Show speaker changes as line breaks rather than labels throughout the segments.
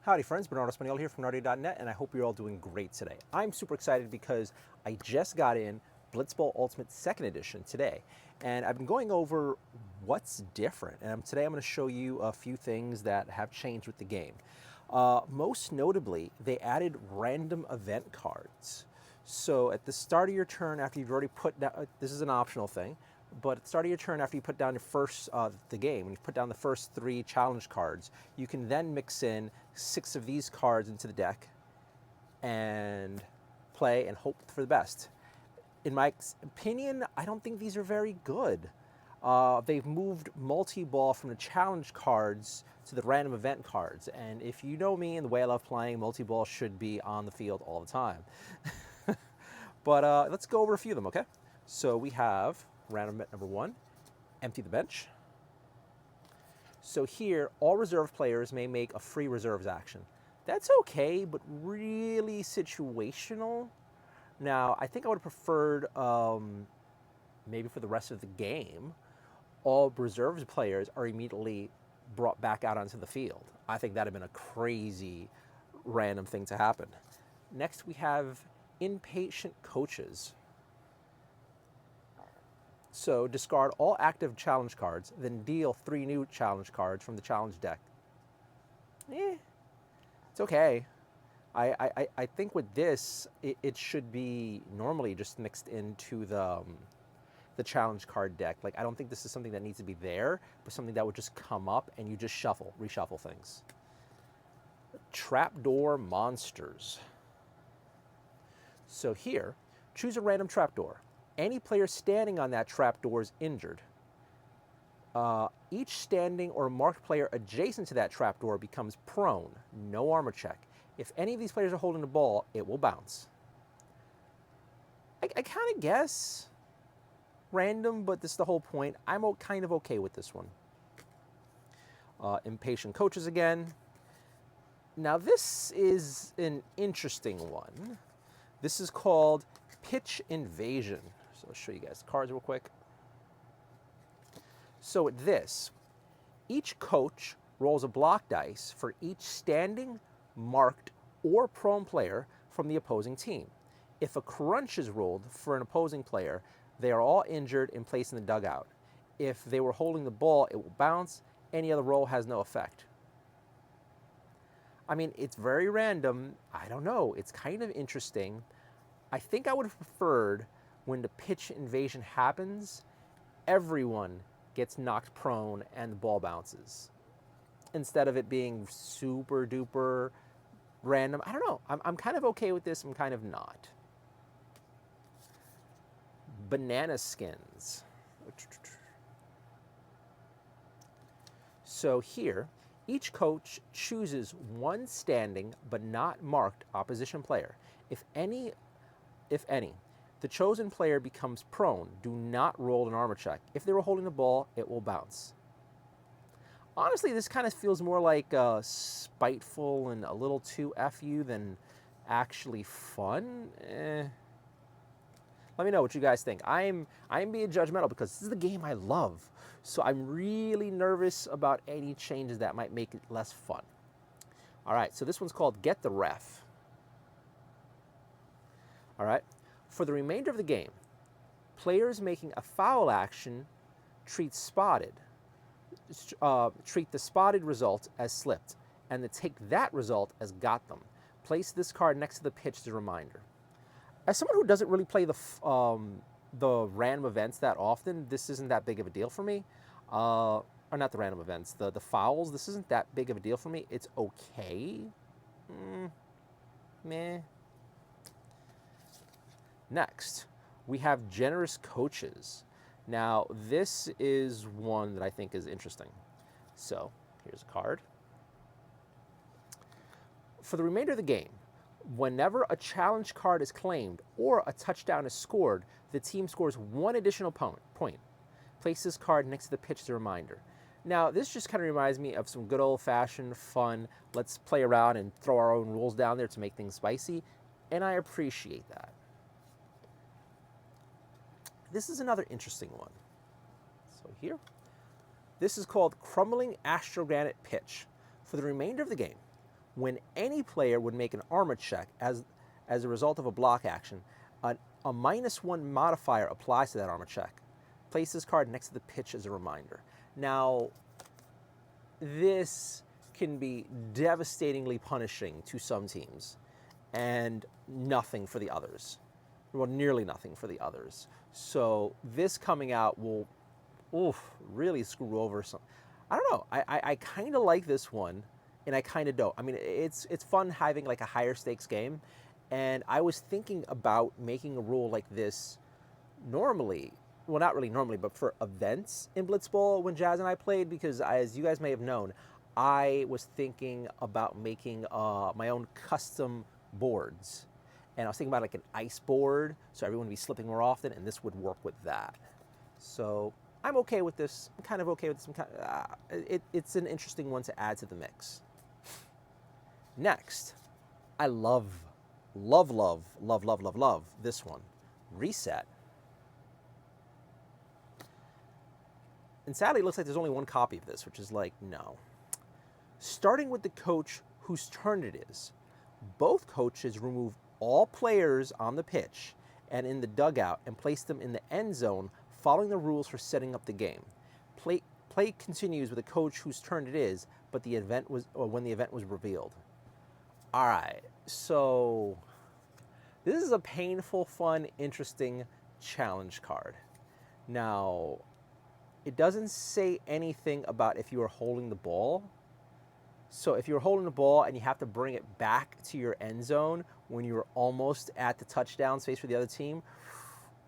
Howdy friends, Bernardo Spaniel here from Nardi.net, and I hope you're all doing great today. I'm super excited because I just got in Blitz Bowl Ultimate 2nd Edition today, and I've been going over what's different, and today I'm going to show you a few things that have changed with the game. Most notably, they added random event cards. So at the start of your turn, after you've already put down, this is an optional thing, but at the start of your turn, after you put down your first, the game, when you put down the first 3 challenge cards, you can then mix in 6 of these cards into the deck and play and hope for the best. In my opinion, I don't think these are very good. They've moved multi-ball from the challenge cards to the random event cards. And if you know me and the way I love playing, multi-ball should be on the field all the time. But let's go over a few of them, okay? So we have random event number 1, empty the bench. So here, all reserve players may make a free reserves action. That's okay, but really situational. Now, I think I would have preferred, maybe for the rest of the game, all reserves players are immediately brought back out onto the field. I think that would have been a crazy random thing to happen. Next, we have impatient coaches. So discard all active challenge cards, then deal 3 new challenge cards from the challenge deck. It's okay. I think with this, it should be normally just mixed into the challenge card deck. Like, I don't think this is something that needs to be there, but something that would just come up and you just reshuffle things. Trapdoor monsters. So here, choose a random trapdoor. Any player standing on that trapdoor is injured. Each standing or marked player adjacent to that trapdoor becomes prone. No armor check. If any of these players are holding the ball, it will bounce. I kind of guess random, but this is the whole point. I'm kind of okay with this one. Impatient coaches again. Now this is an interesting one. This is called Pitch Invasion. So I'll show you guys the cards real quick. So at this, each coach rolls a block dice for each standing, marked, or prone player from the opposing team. If a crunch is rolled for an opposing player, they are all injured and placed in the dugout. If they were holding the ball, it will bounce. Any other roll has no effect. I mean, it's very random. I don't know. It's kind of interesting. I think I would have preferred when the pitch invasion happens, everyone gets knocked prone and the ball bounces, instead of it being super duper random. I don't know. I'm kind of okay with this. I'm kind of not. Banana skins. So here, each coach chooses one standing but not marked opposition player. If any, the chosen player becomes prone. Do not roll an armor check. If they were holding the ball, it will bounce. Honestly, this kind of feels more like spiteful and a little too FU than actually fun. Let me know what you guys think. I'm being judgmental because this is the game I love. So I'm really nervous about any changes that might make it less fun. All right, so this one's called Get the Ref. All right. For the remainder of the game, players making a foul action treat the spotted result as slipped, and to take that result as got them. Place this card next to the pitch as a reminder. As someone who doesn't really play the random events that often, this isn't that big of a deal for me. Or not the random events, the fouls. This isn't that big of a deal for me. It's okay. Meh. Next, we have generous coaches. Now, this is one that I think is interesting. So, here's a card. For the remainder of the game, whenever a challenge card is claimed or a touchdown is scored, the team scores 1 additional point. Place this card next to the pitch as a reminder. Now, this just kind of reminds me of some good old-fashioned fun, let's play around and throw our own rules down there to make things spicy, and I appreciate that. This is another interesting one. So here, this is called Crumbling Astrogranite Pitch. For the remainder of the game, when any player would make an armor check as a result of a block action, a -1 modifier applies to that armor check. Place this card next to the pitch as a reminder. Now, this can be devastatingly punishing to some teams and nothing for the others. Well, nearly nothing for the others. So this coming out will really screw over some. I don't know. I kind of like this one, and I kind of don't. I mean, it's fun having like a higher stakes game, and I was thinking about making a rule like this normally. Well, not really normally, but for events in Blitz Bowl when Jazz and I played, because as you guys may have known, I was thinking about making my own custom boards. And I was thinking about like an ice board, so everyone would be slipping more often, and this would work with that. So I'm okay with this. I'm kind of okay with this. It's an interesting one to add to the mix. Next, I love this one. Reset. And sadly, it looks like there's only one copy of this, which is like, no. Starting with the coach whose turn it is, both coaches remove all players on the pitch and in the dugout and place them in the end zone following the rules for setting up the game. Play continues with the coach whose turn it is, but when the event was revealed. All right, so this is a painful, fun, interesting challenge card. Now, it doesn't say anything about if you are holding the ball. So if you're holding the ball and you have to bring it back to your end zone when you're almost at the touchdown space for the other team,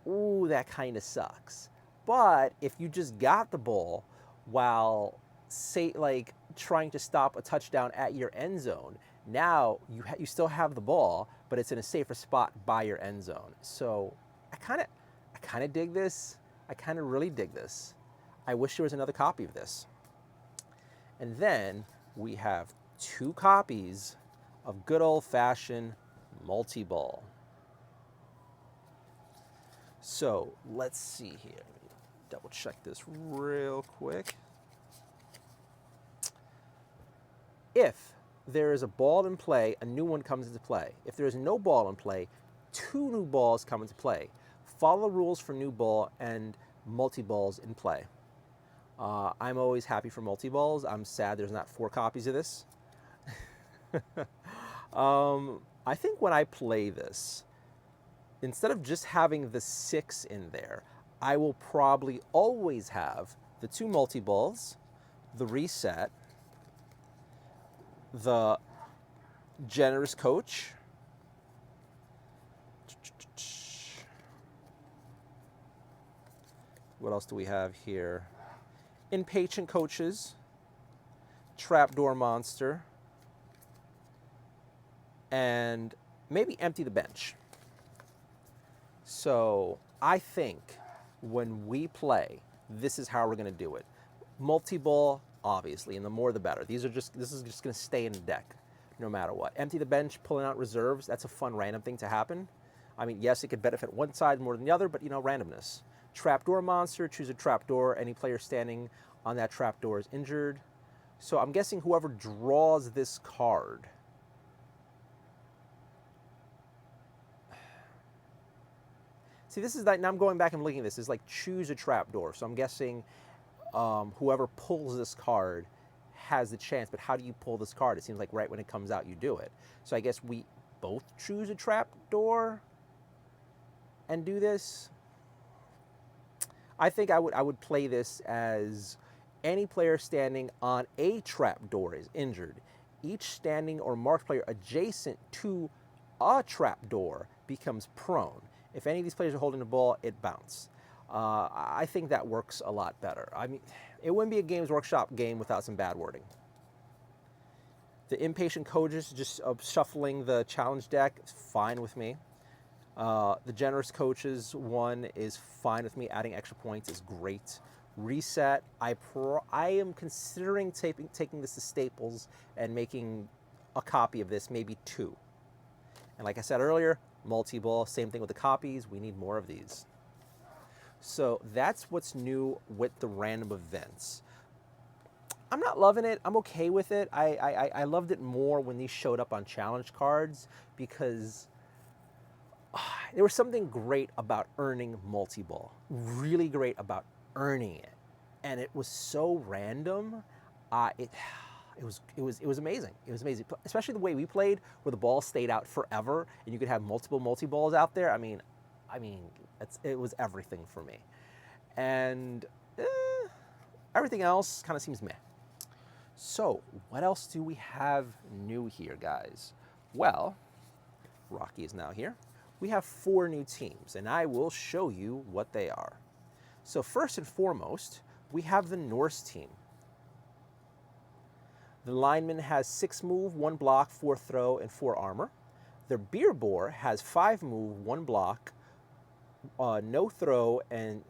ooh, that kind of sucks. But if you just got the ball while, say, like trying to stop a touchdown at your end zone, now you still have the ball, but it's in a safer spot by your end zone. So I kind of dig this. I kind of really dig this. I wish there was another copy of this. And then we have 2 copies of good old-fashioned multi-ball. So let's see here. Let me double check this real quick. If there is a ball in play, a new one comes into play. If there is no ball in play, 2 new balls come into play. Follow rules for new ball and multi-balls in play. I'm always happy for multi-balls. I'm sad there's not 4 copies of this. I think when I play this, instead of just having the 6 in there, I will probably always have the 2 multi-balls, the reset, the generous coach, what else do we have here? Impatient coaches, trapdoor monster, and maybe empty the bench. So I think when we play, this is how we're going to do it. Multi-ball, obviously, and the more the better. This is just going to stay in the deck no matter what. Empty the bench, pulling out reserves, that's a fun random thing to happen. I mean, yes, it could benefit one side more than the other, but randomness. Trapdoor monster, choose a trapdoor. Any player standing on that trapdoor is injured. So I'm guessing whoever draws this card see, this is like, now I'm going back and looking at this, is like choose a trapdoor. So I'm guessing whoever pulls this card has the chance, but how do you pull this card? It seems like right when it comes out, you do it. So I guess we both choose a trapdoor and do this. I think I would play this as any player standing on a trapdoor is injured. Each standing or marked player adjacent to a trapdoor becomes prone. If any of these players are holding the ball, it bounces. I think that works a lot better. I mean, it wouldn't be a Games Workshop game without some bad wording. The impatient coaches just shuffling the challenge deck is fine with me. The generous coaches one is fine with me. Adding extra points is great. Reset, I am considering taking this to Staples and making a copy of this, maybe 2. And like I said earlier, multi-ball, same thing with the copies. We need more of these. So that's what's new with the random events. I'm not loving it. I'm okay with it. I loved it more when these showed up on challenge cards because there was something great about earning multi-ball. Really great about earning it. And it was so random. It was amazing. It was amazing, especially the way we played, where the ball stayed out forever and you could have multiple multi-balls out there. It was everything for me. And everything else kind of seems meh. So, what else do we have new here, guys? Well, Rocky is now here. We have 4 new teams, and I will show you what they are. So first and foremost, we have the Norse team. The lineman has 6 move, 1 block, 4 throw, and 4 armor. Their beer boar has 5 move, 1 block, no throw, and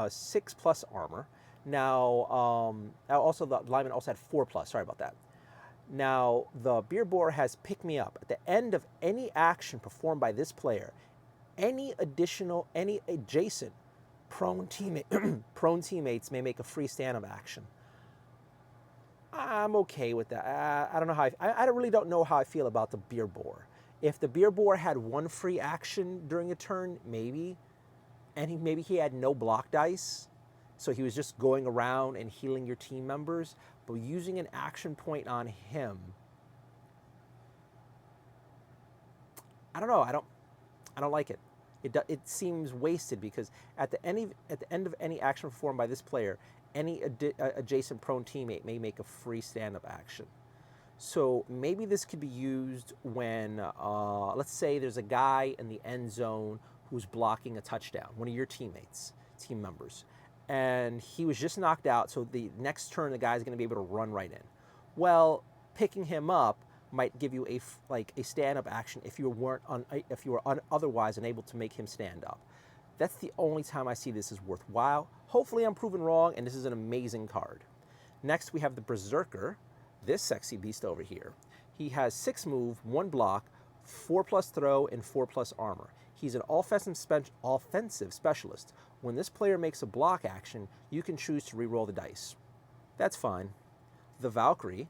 6 plus armor. Now, also the lineman also had 4 plus, sorry about that. Now, the beer boar has pick me up. At the end of any action performed by this player, any adjacent prone teammates may make a free stand-up action. I'm okay with that. I don't know how I really don't know how I feel about the beer boar. If the beer boar had 1 free action during a turn, maybe, and maybe he had no block dice, so he was just going around and healing your team members, but using an action point on him, I don't know. I don't like it. It seems wasted because at the end of any action performed by this player, any adjacent prone teammate may make a free stand-up action. So maybe this could be used when, let's say there's a guy in the end zone who's blocking a touchdown, one of your team members, and he was just knocked out, so the next turn the guy's going to be able to run right in. Well, picking him up might give you a stand-up action if you were otherwise unable to make him stand up. That's the only time I see this as worthwhile. Hopefully I'm proven wrong, and this is an amazing card. Next, we have the Berserker, this sexy beast over here. He has 6 move, 1 block, 4 plus throw, and 4 plus armor. He's an offensive specialist. When this player makes a block action, you can choose to re-roll the dice. That's fine. The Valkyrie,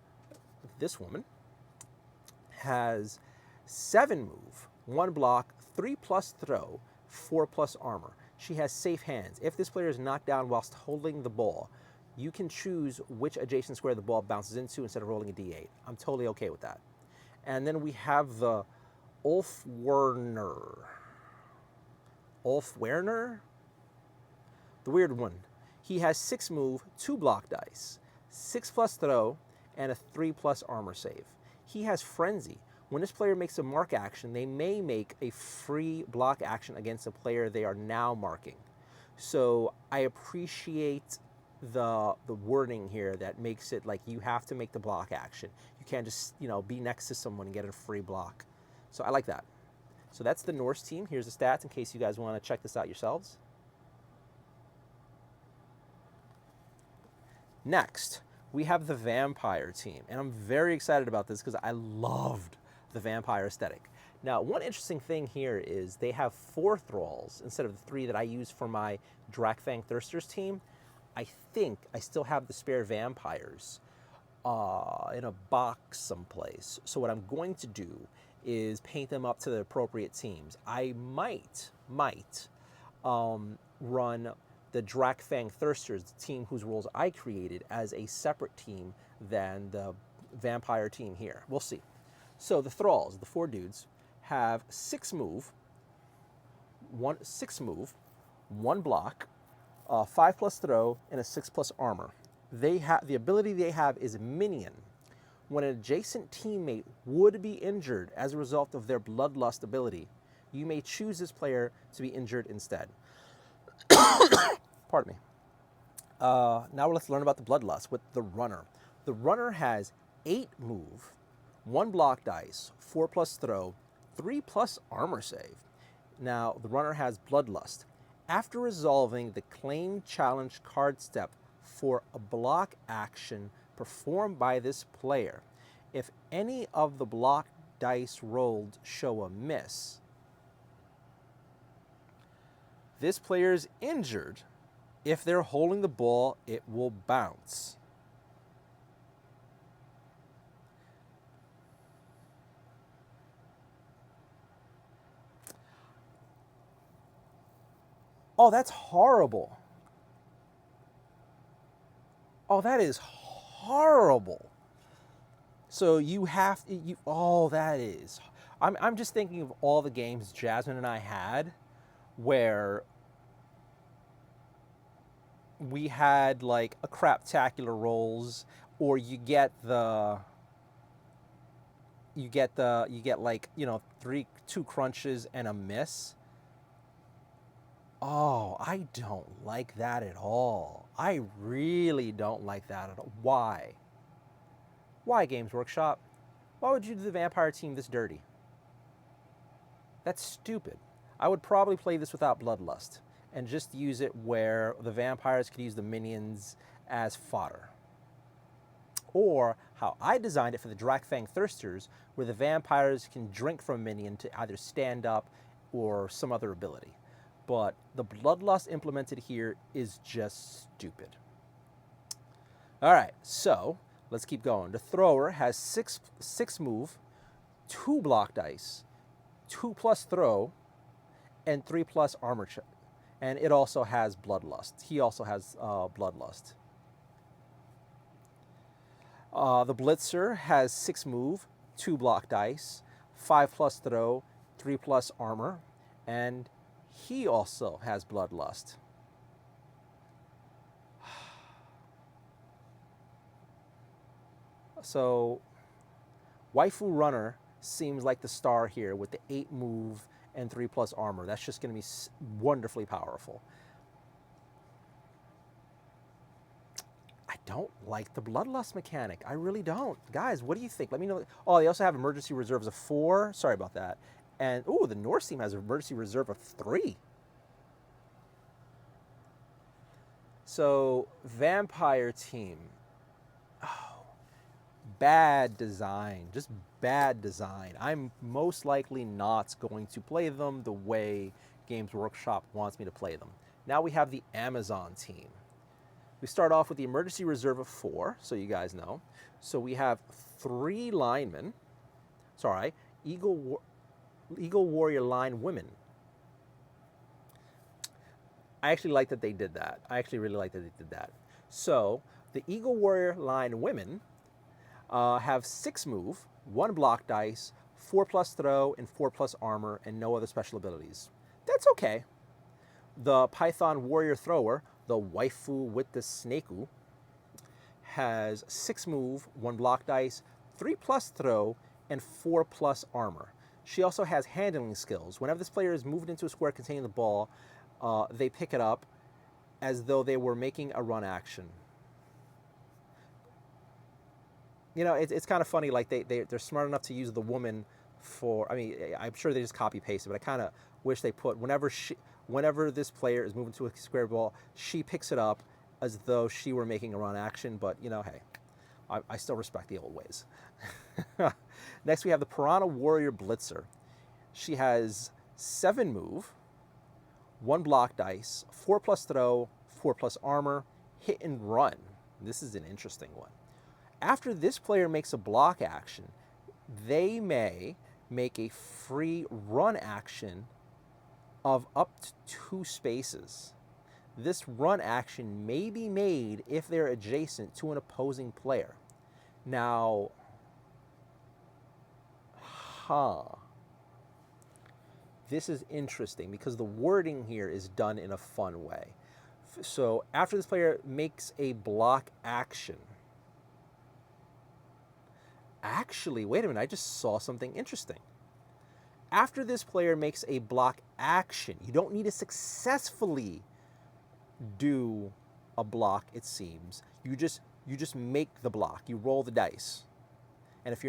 this woman, has 7 move, 1 block, 3 plus throw, 4 plus armor. She has safe hands. If this player is knocked down whilst holding the ball, you can choose which adjacent square the ball bounces into instead of rolling a d8. I'm totally okay with that. And then we have the Ulf Werner. The weird one. He has 6 move, 2 block dice, 6 plus throw, and a 3 plus armor save. He has Frenzy. When this player makes a mark action, they may make a free block action against a player they are now marking. So I appreciate the wording here that makes it like you have to make the block action. You can't just, be next to someone and get a free block. So I like that. So that's the Norse team. Here's the stats in case you guys want to check this out yourselves. Next, we have the Vampire team. And I'm very excited about this because I loved the Vampire aesthetic. Now, one interesting thing here is they have 4 thralls instead of the 3 that I used for my Drakfang Thirsters team. I think I still have the spare vampires in a box someplace. So what I'm going to do is paint them up to the appropriate teams. I might run the Drakfang Thirsters, the team whose rules I created, as a separate team than the Vampire team here. We'll see. So the thralls, the 4 dudes, have 6 move, 1 block, 5 plus throw, and a 6 plus armor. The ability they have is Minion. When an adjacent teammate would be injured as a result of their Bloodlust ability, you may choose this player to be injured instead. Pardon me. Now let's learn about the Bloodlust with the Runner. The Runner has 8 move, 1 block dice, 4 plus throw, 3 plus armor save. Now, the Runner has Bloodlust. After resolving the claim challenge card step for a block action performed by this player, if any of the block dice rolled show a miss, this player is injured. If they're holding the ball, it will bounce. Oh, that's horrible. Oh, that is horrible. So you have you. Oh, that is. I'm just thinking of all the games Jasmine and I had, where we had like a craptacular rolls, or you get like, you know, two crunches and a miss. Oh, I don't like that at all. I really don't like that at all. Why? Why, Games Workshop? Why would you do the vampire team this dirty? That's stupid. I would probably play this without Bloodlust and just use it where the vampires could use the minions as fodder. Or how I designed it for the Drakfang Thirsters, where the vampires can drink from a minion to either stand up or some other ability. But the Bloodlust implemented here is just stupid. All right, so let's keep going. The thrower has six move, 2 block dice, 2+ throw, and 3+ armor check. And it also has Bloodlust. He also has Bloodlust. The Blitzer has 6 move, 2 block dice, 5+ throw, 3+ armor, and he also has Bloodlust. So, Waifu Runner seems like the star here with the 8 move and 3+ armor. That's just going to be wonderfully powerful. I don't like the Bloodlust mechanic. I really don't. Guys, what do you think? Let me know. Oh, they also have emergency reserves of 4. Sorry about that. And, ooh, the Norse team has an emergency reserve of 3. So, vampire team. Oh, bad design. Just bad design. I'm most likely not going to play them the way Games Workshop wants me to play them. Now we have the Amazon team. We start off with the emergency reserve of 4, so you guys know. So we have 3 linemen. Sorry, Eagle Warrior line women. I actually like that they did that. I actually really like that they did that. So the Eagle Warrior line women have 6 move, 1 block dice, 4+ throw, and 4+ armor, and no other special abilities. That's okay. The Python Warrior Thrower, the waifu with the snakeu, has 6 move, 1 block dice, 3+ throw, and 4+ armor. She also has handling skills. Whenever this player is moved into a square containing the ball, they pick it up as though they were making a run action. You know, it's kind of funny, like they're smart enough to use the woman for, I mean, I'm sure they just copy paste it, but I kind of wish they put, whenever this player is moving to a square ball, she picks it up as though she were making a run action, but, you know, hey, I still respect the old ways. Next, we have the Piranha Warrior Blitzer. She has 7 move, 1 block dice, 4+ throw, 4+ armor, hit and run. This is an interesting one. After this player makes a block action, they may make a free run action of up to 2 spaces. This run action may be made if they're adjacent to an opposing player. Now, this is interesting because the wording here is done in a fun way. So after this player makes a block action, actually, wait a minute, I just saw something interesting. After this player makes a block action, you don't need to successfully do a block, it seems. You just make the block. You roll the dice. And if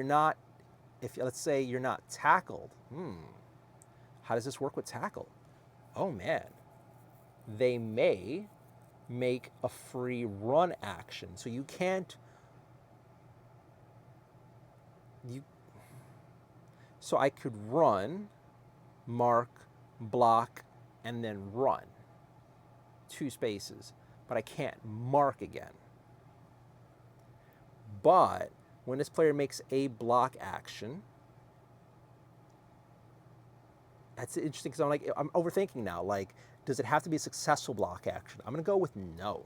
let's say you're not tackled, how does this work with tackle? Oh man. They may make a free run action. So you can't So I could run, mark, block, and then run. 2 spaces. But I can't mark again. But when this player makes a block action, that's interesting because I'm overthinking now. Like, Does it have to be a successful block action? I'm going to go with no.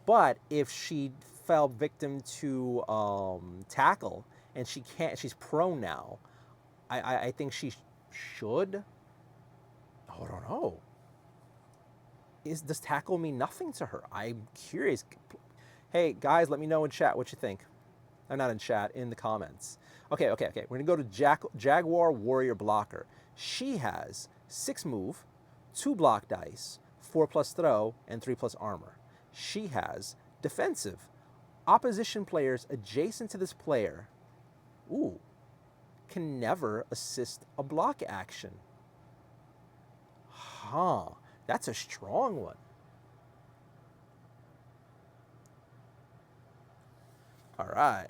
But if she fell victim to tackle and she's prone now, I think she should. Oh, I don't know. Does tackle mean nothing to her? I'm curious. Hey, guys, let me know in chat what you think. I'm not in chat, in the comments. Okay. We're going to go to Jaguar Warrior Blocker. She has 6 move, 2 block dice, 4+ throw, and 3+ armor. She has defensive. Opposition players adjacent to this player, can never assist a block action. That's a strong one. All right.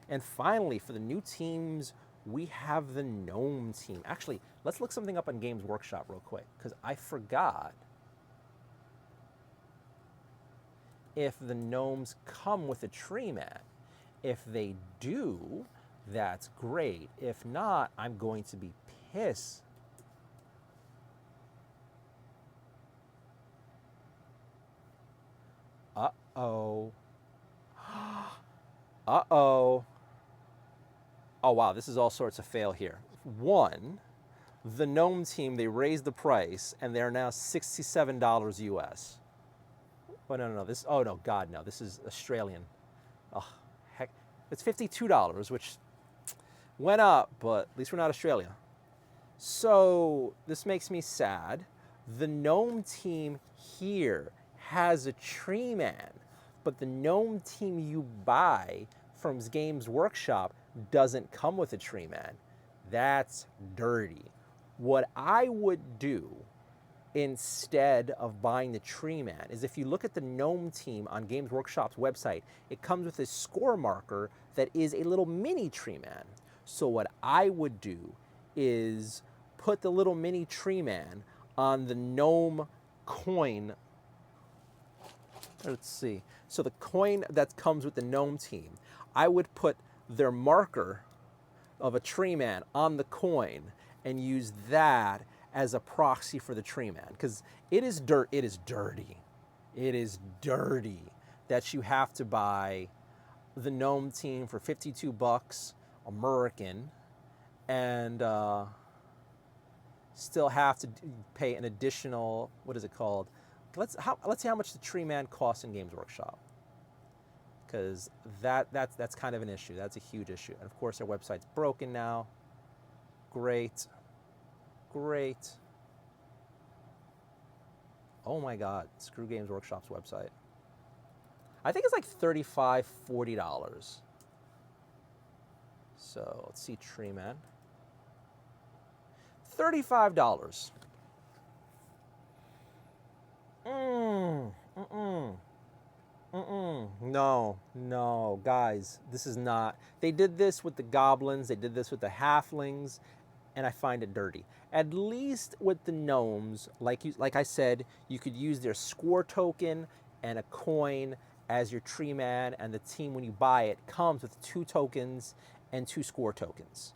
And finally, for the new teams, we have the Gnome team. Actually, let's look something up on Games Workshop real quick, because I forgot if the Gnomes come with a tree mat. If they do, that's great. If not, I'm going to be pissed. Uh-oh. Uh-oh. Oh, wow, this is all sorts of fail here. One, the Gnome team, they raised the price, and they're now $67 US. Oh, no. Oh, no, God, no. This is Australian. Oh, heck. It's $52, which went up, but at least we're not Australia. So this makes me sad. The Gnome team here has a tree man, but the Gnome team you buy from Games Workshop doesn't come with a tree man. That's dirty. What I would do instead of buying the tree man is, if you look at the Gnome team on Games Workshop's website, it comes with a score marker that is a little mini tree man. So what I would do is put the little mini tree man on the Gnome coin. Let's see. So the coin that comes with the Gnome team, I would put their marker of a tree man on the coin and use that as a proxy for the tree man, because it is dirty. It is dirty that you have to buy the Gnome team for $52 American and still have to pay an additional, what is it called? Let's see how much the tree man costs in Games Workshop, because that's kind of an issue. That's a huge issue. And of course, their website's broken now. Great. Oh my God, screw Games Workshop's website. I think it's like $35, $40. So let's see, tree man. $35. No, guys, this is not. They did this with the goblins, they did this with the halflings, and I find it dirty. At least with the gnomes, like I said, you could use their score token and a coin as your tree man, and the team, when you buy it, comes with 2 tokens and 2 score tokens.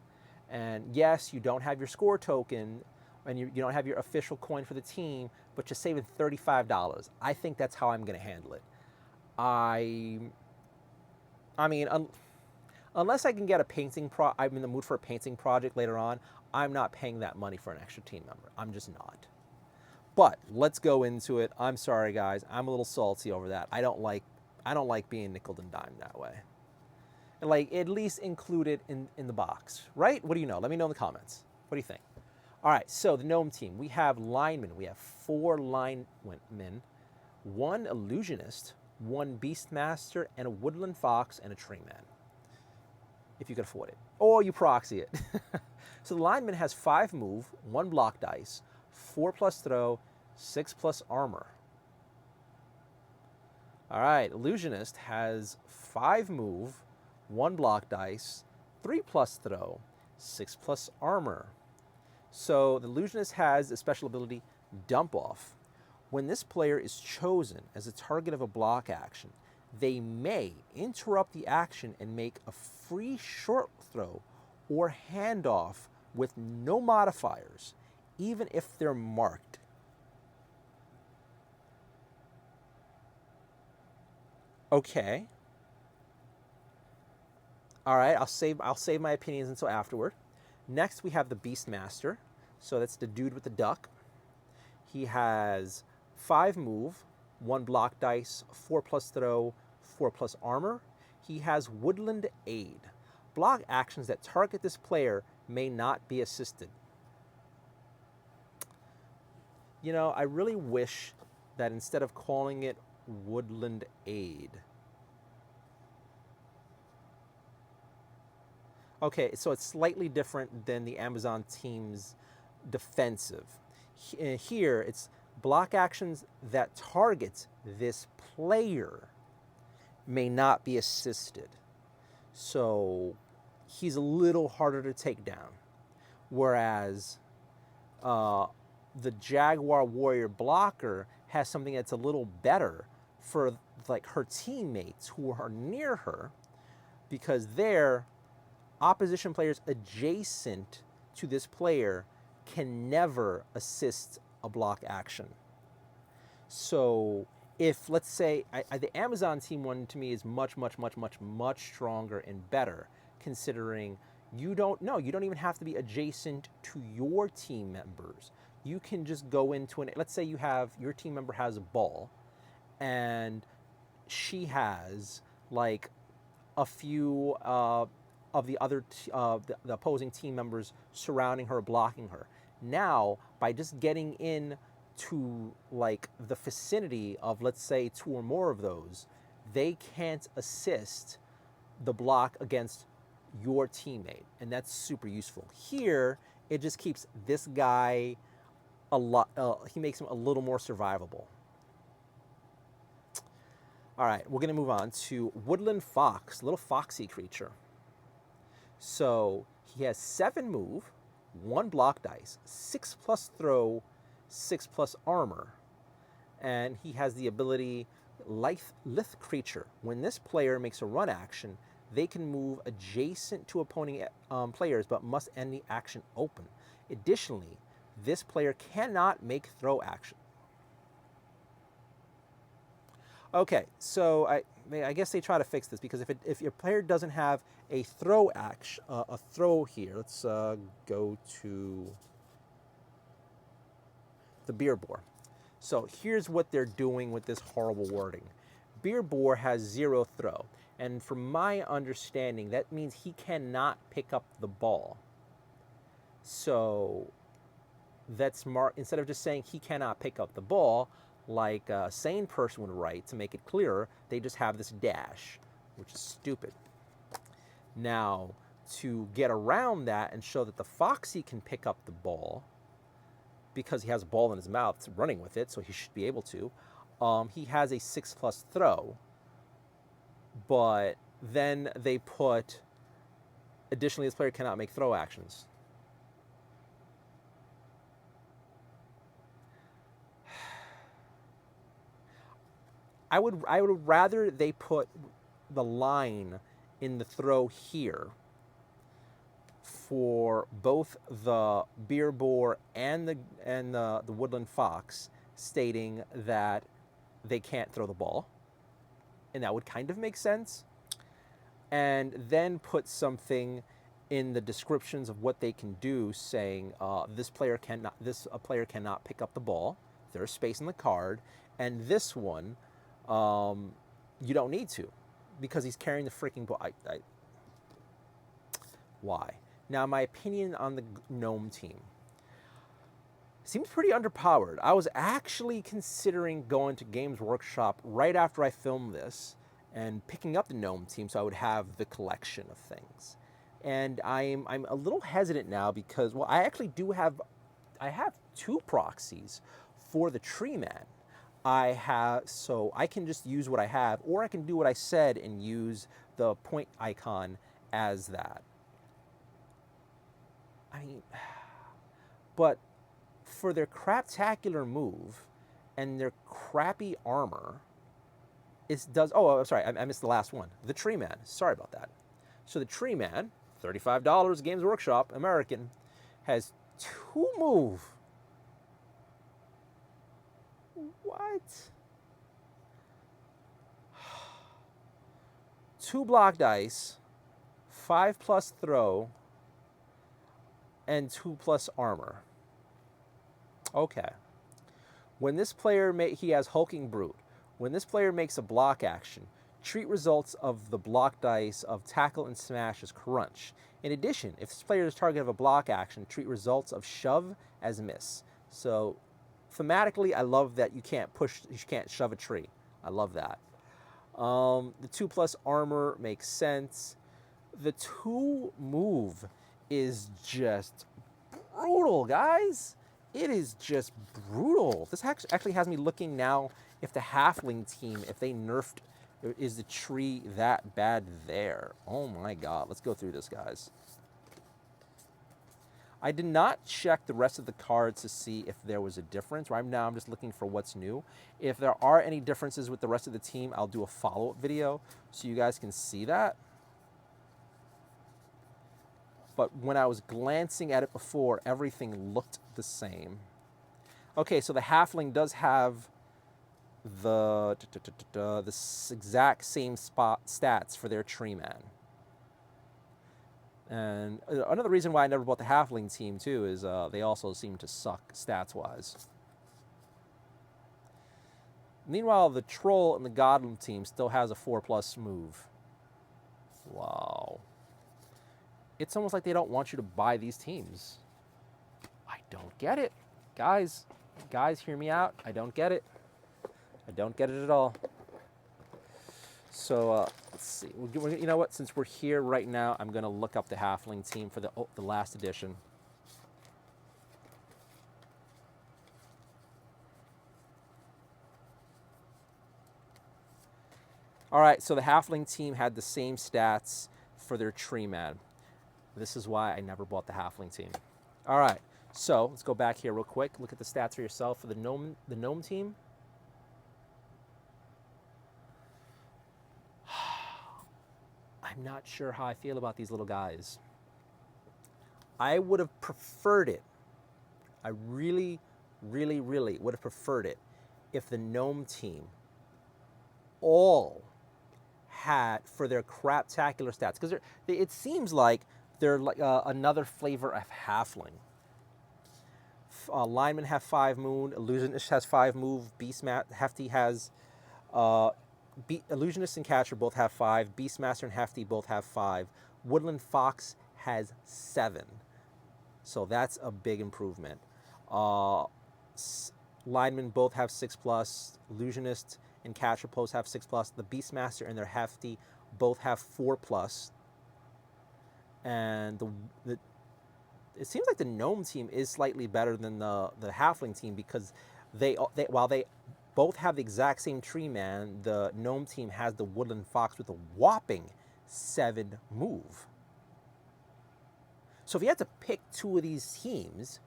And yes, you don't have your score token, and you don't have your official coin for the team, but you're saving $35. I think that's how I'm going to handle it. I mean, unless I can get a painting I'm in the mood for a painting project later on, I'm not paying that money for an extra team member. I'm just not. But let's go into it. I'm sorry, guys. I'm a little salty over that. I don't like being nickeled and dimed that way. And at least include it in the box, right? What do you know? Let me know in the comments. What do you think? All right, so the Gnome team. We have linemen. We have 4 linemen, 1 illusionist, 1 beastmaster, and a woodland fox, and a tree man, if you can afford it. Or you proxy it. So the lineman has 5 move, 1 block dice, 4+ throw, 6+ armor. All right, illusionist has 5 move, 1 block dice, 3+ throw, 6+ armor. So the illusionist has a special ability, Dump Off. When this player is chosen as a target of a block action, they may interrupt the action and make a free short throw or handoff with no modifiers, even if they're marked. Okay. All right, I'll save my opinions until afterward. Next, we have the Beastmaster. So that's the dude with the duck. He has 5 move, 1 block dice, 4 plus throw, 4 plus armor. He has Woodland Aid. Block actions that target this player may not be assisted. You know, I really wish that instead of calling it Woodland Aid. Okay, so it's slightly different than the Amazon team's defensive. Here, it's block actions that target this player may not be assisted. So he's a little harder to take down. Whereas the Jaguar Warrior blocker has something that's a little better for like her teammates who are near her, because they're opposition players adjacent to this player can never assist a block action. So if, let's say, the Amazon team one to me is much stronger and better, considering you don't even have to be adjacent to your team members. You can just go into let's say your team member has a ball and she has like a few of the other the opposing team members surrounding her, blocking her. Now, by just getting in to like the vicinity of, let's say, 2 or more of those, they can't assist the block against your teammate, and that's super useful. Here, it just keeps this guy a lot. He makes him a little more survivable. All right, we're gonna move on to Woodland Fox, little foxy creature. So he has 7 move, 1 block dice, 6 plus throw, 6 plus armor, and he has the ability Lithe Creature. When this player makes a run action, they can move adjacent to opposing players but must end the action open. Additionally, this player cannot make throw action. Okay, so I guess they try to fix this, because if your player doesn't have a throw action, a throw here, let's go to the Beer Boar. So here's what they're doing with this horrible wording. Beer Boar has 0 throw, and from my understanding, that means he cannot pick up the ball. So that's instead of just saying he cannot pick up the ball, like a sane person would write to make it clearer, they just have this dash, which is stupid. Now, to get around that and show that the Foxy can pick up the ball, because he has a ball in his mouth running with it, so he should be able to, he has a 6 plus throw, but then they put, additionally, this player cannot make throw actions. I would rather they put the line in the throw here for both the Beer Boar and the Woodland Fox, stating that they can't throw the ball, and that would kind of make sense. And then put something in the descriptions of what they can do, saying this player cannot pick up the ball. There's space in the card, and this one, you don't need to, because he's carrying the freaking ball. Why? Now, my opinion on the Gnome team seems pretty underpowered. I was actually considering going to Games Workshop right after I filmed this and picking up the Gnome team so I would have the collection of things. And I'm a little hesitant now because, well, I actually have 2 proxies for the Tree Man. So I can just use what I have, or I can do what I said and use the point icon as that. But for their craptacular move and their crappy armor, I'm sorry, I missed the last one. The Tree Man, sorry about that. So the Tree Man, $35, Games Workshop, American, has 2 move. What? 2 block dice, 5+ throw, and 2+ armor. Okay. When this player he has Hulking Brute. When this player makes a block action, treat results of the block dice of tackle and smash as crunch. In addition, if this player is target of a block action, treat results of shove as miss. So thematically, I love that you can't shove a tree. I love that. The 2+ armor makes sense. The 2 move is just brutal, guys. It is just brutal. This actually has me looking now if the halfling team, if they nerfed, is the tree that bad there? Oh my God, let's go through this, guys. I did not check the rest of the cards to see if there was a difference. Right now, I'm just looking for what's new. If there are any differences with the rest of the team, I'll do a follow-up video so you guys can see that. But when I was glancing at it before, everything looked the same. Okay, so the halfling does have the exact same stats for their tree man. And another reason why I never bought the halfling team too is they also seem to suck stats-wise. Meanwhile, the troll and the goblin team still has a 4+ move. Wow. It's almost like they don't want you to buy these teams. I don't get it. Guys, hear me out. I don't get it. I don't get it at all. So let's see. You know what? Since we're here right now, I'm going to look up the halfling team for the last edition. All right, so the halfling team had the same stats for their tree man. This is why I never bought the halfling team. All right, so let's go back here real quick. Look at the stats for yourself for the gnome team. I'm not sure how I feel about these little guys. I would have preferred it. I really, really, really would have preferred it if the gnome team all had for their craptacular stats, because it seems like they're like another flavor of halfling. Linemen have 5 moon, illusionist has 5 move, hefty has illusionist and catcher both have 5, beastmaster and hefty both have 5, woodland fox has 7, so that's a big improvement. Linemen both have 6+, illusionist and catcher both have 6+, the beastmaster and their hefty both have 4+, and it seems like the gnome team is slightly better than the halfling team, because while they both have the exact same tree man, the gnome team has the woodland fox with a whopping 7 move. So if you had to pick 2 of these teams,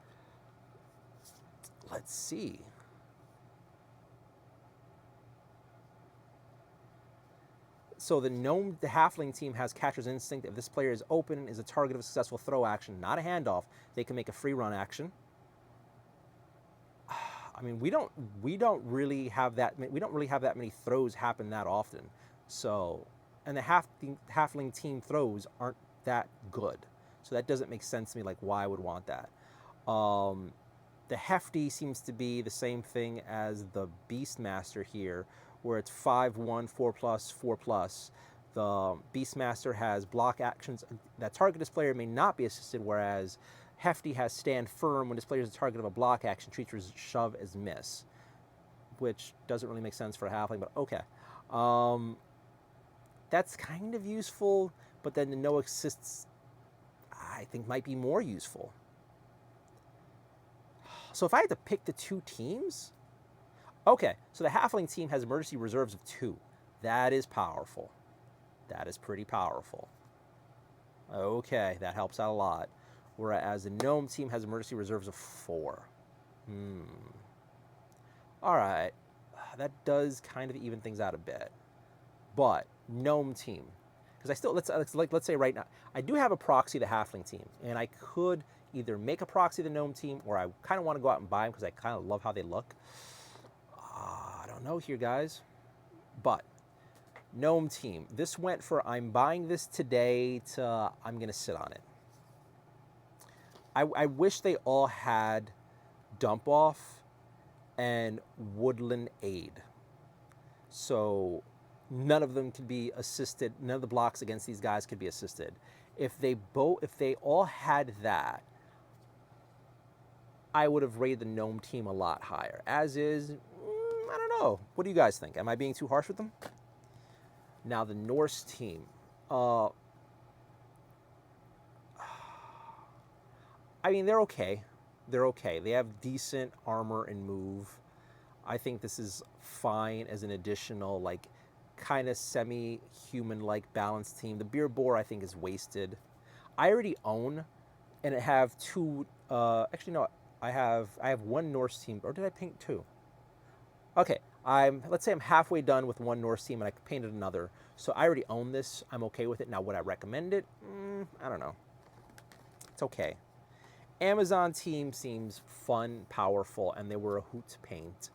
let's see. So the halfling team has Catcher's Instinct. If this player is open, is a target of a successful throw action, not a handoff, they can make a free run action. I mean, we don't really have that many throws happen that often. So, and the halfling team throws aren't that good. So that doesn't make sense to me, like why I would want that. The hefty seems to be the same thing as the Beastmaster here, where it's 5/1, 4+, 4+. The Beastmaster has block actions that target this player may not be assisted, whereas hefty has stand firm when this player is the target of a block action, treats shove as miss, which doesn't really make sense for a halfling, but okay. That's kind of useful, but then the no assists I think might be more useful. So if I had to pick the 2 teams, okay, so the halfling team has emergency reserves of 2. That is powerful. That is pretty powerful. Okay, that helps out a lot. Whereas the gnome team has emergency reserves of 4. All right, that does kind of even things out a bit. But gnome team, because I still let's say right now I do have a proxy of the halfling team, and I could either make a proxy of the gnome team, or I kind of want to go out and buy them because I kind of love how they look. I don't know here, guys, but Gnome team. This went for I'm buying this today to I'm going to sit on it. I wish they all had Dump Off and Woodland Aid. So none of them could be assisted. None of the blocks against these guys could be assisted. If they all had that, I would have rated the Gnome team a lot higher. As is, I don't know. What do you guys think? Am I being too harsh with them? Now the Norse team. I mean, they're okay. They're okay. They have decent armor and move. I think this is fine as an additional, like, kind of semi-human-like balanced team. The Beer Boar, I think, is wasted. I already own, and I have two. Actually, no. I have one Norse team, or did I paint two? Okay. Let's say I'm halfway done with one Norse team, and I painted another. So I already own this. I'm okay with it. Now, would I recommend it? I don't know. It's okay. Amazon team seems fun, powerful, and they were a hoot to paint.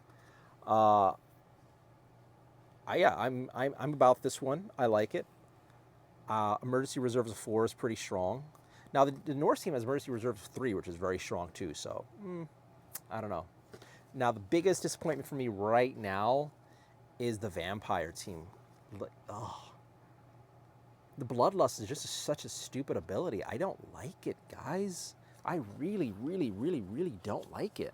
Yeah, I'm about this one. I like it. Emergency reserves of 4 is pretty strong. Now the Norse team has emergency reserves of 3, which is very strong too. So I don't know. Now the biggest disappointment for me right now is the vampire team. The Bloodlust is just such a stupid ability. I don't like it, guys. I really, really, really, really don't like it.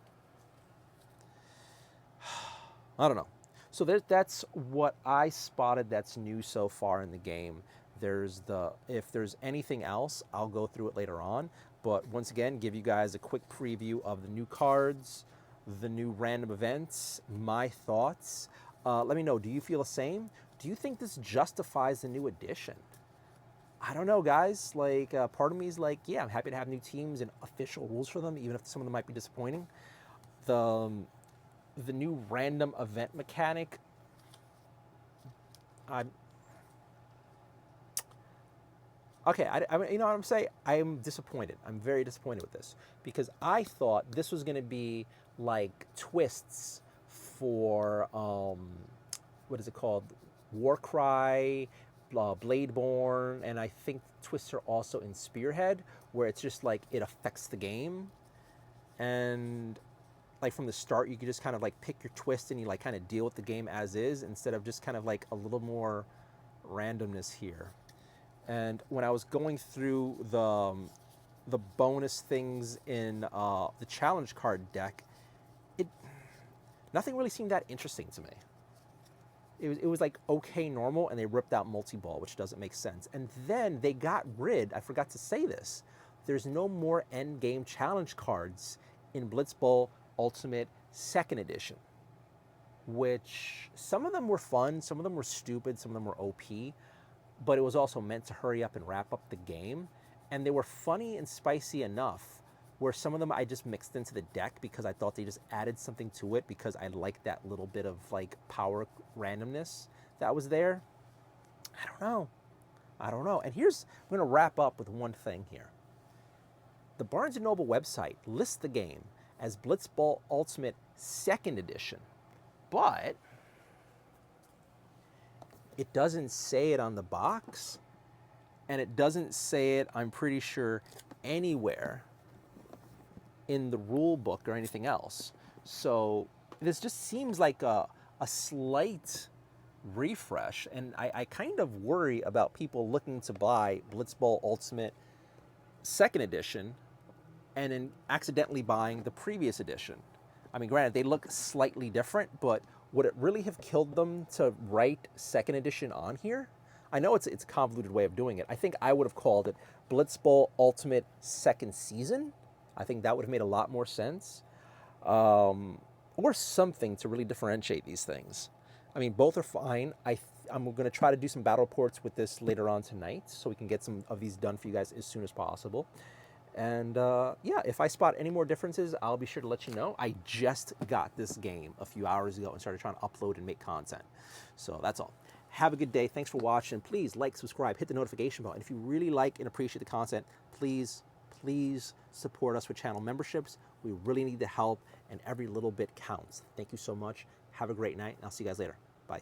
I don't know. So that's what I spotted that's new so far in the game. If there's anything else, I'll go through it later on. But once again, give you guys a quick preview of the new cards, the new random events, my thoughts. Let me know, do you feel the same? Do you think this justifies the new edition? I don't know, guys. Like, part of me is like, yeah, I'm happy to have new teams and official rules for them, even if some of them might be disappointing. The new random event mechanic, okay, you know what I'm saying? I am disappointed. I'm very disappointed with this because I thought this was going to be like twists for, what is it called? Warcry, Bladeborn, and I think twists are also in Spearhead, where it's just like it affects the game. And like from the start, you could just kind of like pick your twist and you like kind of deal with the game as is instead of just kind of like a little more randomness here. And when I was going through the bonus things in the challenge card deck, nothing really seemed that interesting to me. It was like okay normal, and they ripped out multi-ball, which doesn't make sense. And then they got rid, I forgot to say this, there's no more end game challenge cards in Blitz Bowl Ultimate 2nd Edition, which some of them were fun, some of them were stupid, some of them were OP, but it was also meant to hurry up and wrap up the game. And they were funny and spicy enough where some of them I just mixed into the deck because I thought they just added something to it because I liked that little bit of like power randomness that was there. I don't know. And I'm going to wrap up with one thing here. The Barnes & Noble website lists the game as Blitz Bowl Ultimate 2nd Edition, but it doesn't say it on the box, and it doesn't say it, I'm pretty sure, anywhere in the rule book or anything else. So this just seems like a slight refresh, and I kind of worry about people looking to buy Blitz Bowl Ultimate 2nd Edition and then accidentally buying the previous edition. I mean, granted, they look slightly different, but would it really have killed them to write 2nd Edition on here? I know it's a convoluted way of doing it. I think I would have called it Blitz Bowl Ultimate 2nd Season. I think that would have made a lot more sense. Or something to really differentiate these things. I mean, both are fine. I'm going to try to do some battle reports with this later on tonight so we can get some of these done for you guys as soon as possible. And yeah, if I spot any more differences, I'll be sure to let you know. I just got this game a few hours ago and started trying to upload and make content. So that's all. Have a good day. Thanks for watching. Please like, subscribe, hit the notification bell. And if you really like and appreciate the content, please support us with channel memberships. We really need the help, and every little bit counts. Thank you so much. Have a great night, and I'll see you guys later. Bye.